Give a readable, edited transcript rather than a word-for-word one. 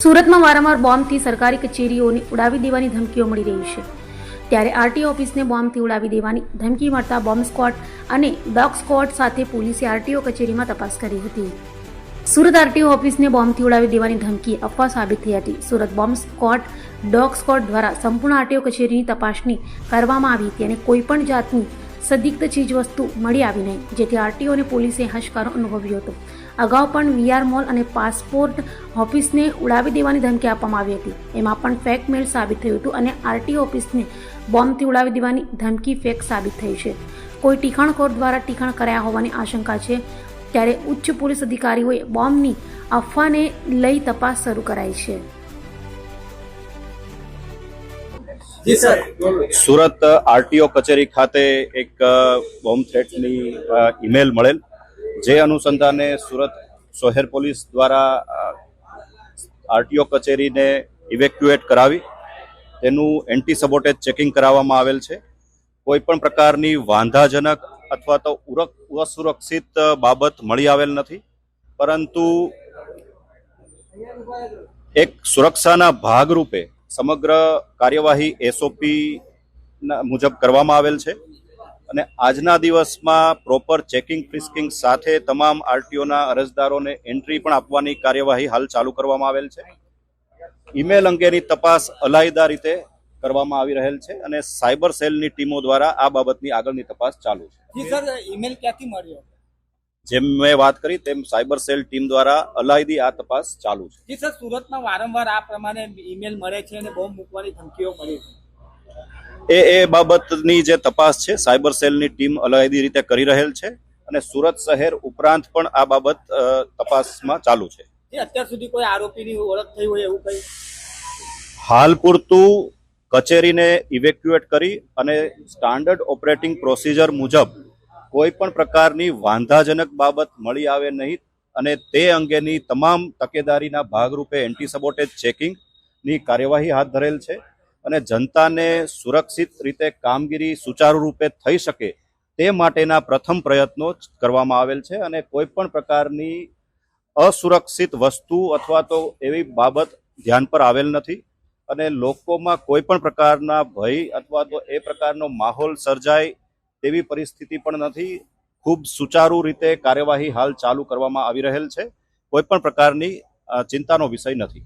સુરતમાં વારંવાર બોમ્બથી સરકારી કચેરીઓને ઉડાવી દેવાની ધમકીઓ મળી રહી છે। ત્યારે આરટીઓ ઓફિસને બોમ્બથી ઉડાવી દેવાની ધમકી મળતા બોમ્બ સ્ક્વોડ અને ડોગ સ્ક્વોડ સાથે પોલીસે આરટીઓ કચેરીમાં તપાસ કરી હતી। સુરત આરટીઓ ઓફિસને બોમ્બથી ઉડાવી દેવાની ધમકી અફવા સાબિત થઈ હતી। Surat bomb squad dog squad દ્વારા સંપૂર્ણ આરટીઓ કચેરીની તપાસણી કરવામાં આવી હતી અને કોઈપણ જાતની સંદિગ્ધ ચીજવસ્તુ મળી આવી નહીં, જેથી આરટીઓ અને પોલીસે હાશકારો અનુભવ્યો હતો। અગાઉ પણ વીઆર મોલ અને પાસપોર્ટ ઓફિસને ઉડાવી દેવાની ધમકી આપવામાં આવી હતી। એમાં પણ ફેક મેલ સાબિત થયું હતું અને આરટીઓ ઓફિસને બોમ્બથી ઉડાવી દેવાની ધમકી ફેક સાબિત થઈ છે। કોઈ ટીખાણખોર દ્વારા ટીખાણ કરાયા હોવાની આશંકા છે। ત્યારે ઉચ્ચ પોલીસ અધિકારીઓએ બોમ્બની અફવાને લઈ તપાસ શરૂ કરાઈ છે। સુરત આરટીઓ કચેરી ખાતે એક બોમ્બ થ્રેટની ઈમેલ મળેલ, જે અનુસંધાને સુરત શહેર પોલીસ દ્વારા આરટીઓ કચેરીને ઇવેક્યુએટ કરાવી તેનું એન્ટી સબોટેજ ચેકિંગ કરાવવામાં આવેલ છે। કોઈ પણ પ્રકારની વાંધાજનક અથવા તો અસુરક્ષિત બાબત મળી આવેલ નથી, પરંતુ એક સુરક્ષાના ભાગરૂપે સમગ્ર કાર્યવાહી એસઓપી મુજબ કરવામાં આવેલ છે અને આજના દિવસમાં પ્રોપર ચેકિંગ ફ્રિસ્કિંગ સાથે તમામ આરટીઓના અરજદારોને એન્ટ્રી પણ આપવાની કાર્યવાહી હાલ ચાલુ કરવામાં આવેલ છે। ઈમેલ અંગેની તપાસ અલાયદા રીતે કરવામાં આવી રહેલ છે અને સાયબર સેલની ટીમો દ્વારા આ બાબતની આગળની તપાસ ચાલુ છે। સર, ઈમેલ ક્યાંથી મળ્યો? જેમ મેં વાત કરી તેમ સાયબર સેલ ટીમ દ્વારા અલાયદી આ તપાસ ચાલુ છે। જી સર, સુરતમાં વારંવાર આ પ્રમાણે ઈમેલ મળે છે અને બોમ્બ મૂકવાની ધમકીઓ મળી છે। એ બાબતની જે તપાસ છે સાયબર સેલની ટીમ અલાયદી રીતે કરી રહેલ છે અને સુરત શહેર ઉપરાંત પણ આ બાબત તપાસમાં ચાલુ છે। અત્યાર સુધી કોઈ આરોપીની ઓળખ થઈ હોય એવું કઈ? હાલ પૂરતું કચેરીને ઇવેક્યુએટ કરી અને સ્ટાન્ડર્ડ ઓપરેટિંગ પ્રોસિજર મુજબ કોઈ પણ પ્રકારની વાંધાજનક બાબત મળી આવે નહીં અને તે અંગેની તમામ તકેદારીના ભાગરૂપે એન્ટી સબોટેજ ચેકિંગની કાર્યવાહી હાથ ધરેલ છે અને જનતાને સુરક્ષિત રીતે કામગીરી સુચારુ રૂપે થઈ શકે તે માટેના પ્રથમ પ્રયત્નો કરવામાં આવેલ છે અને કોઈ પણ પ્રકારની અસુરક્ષિત વસ્તુ અથવા તો એવી બાબત ધ્યાન પર આવેલ નથી અને લોકોમાં કોઈ પણ પ્રકારના ભય અથવા તો એ પ્રકારનો માહોલ સર્જાય તેવી પરિસ્થિતિ પણ નથી। ખૂબ સુચારુ રીતે કાર્યવાહી હાલ ચાલુ કરવામાં આવી રહેલ છે। કોઈ પણ પ્રકારની ચિંતાનો વિષય નથી।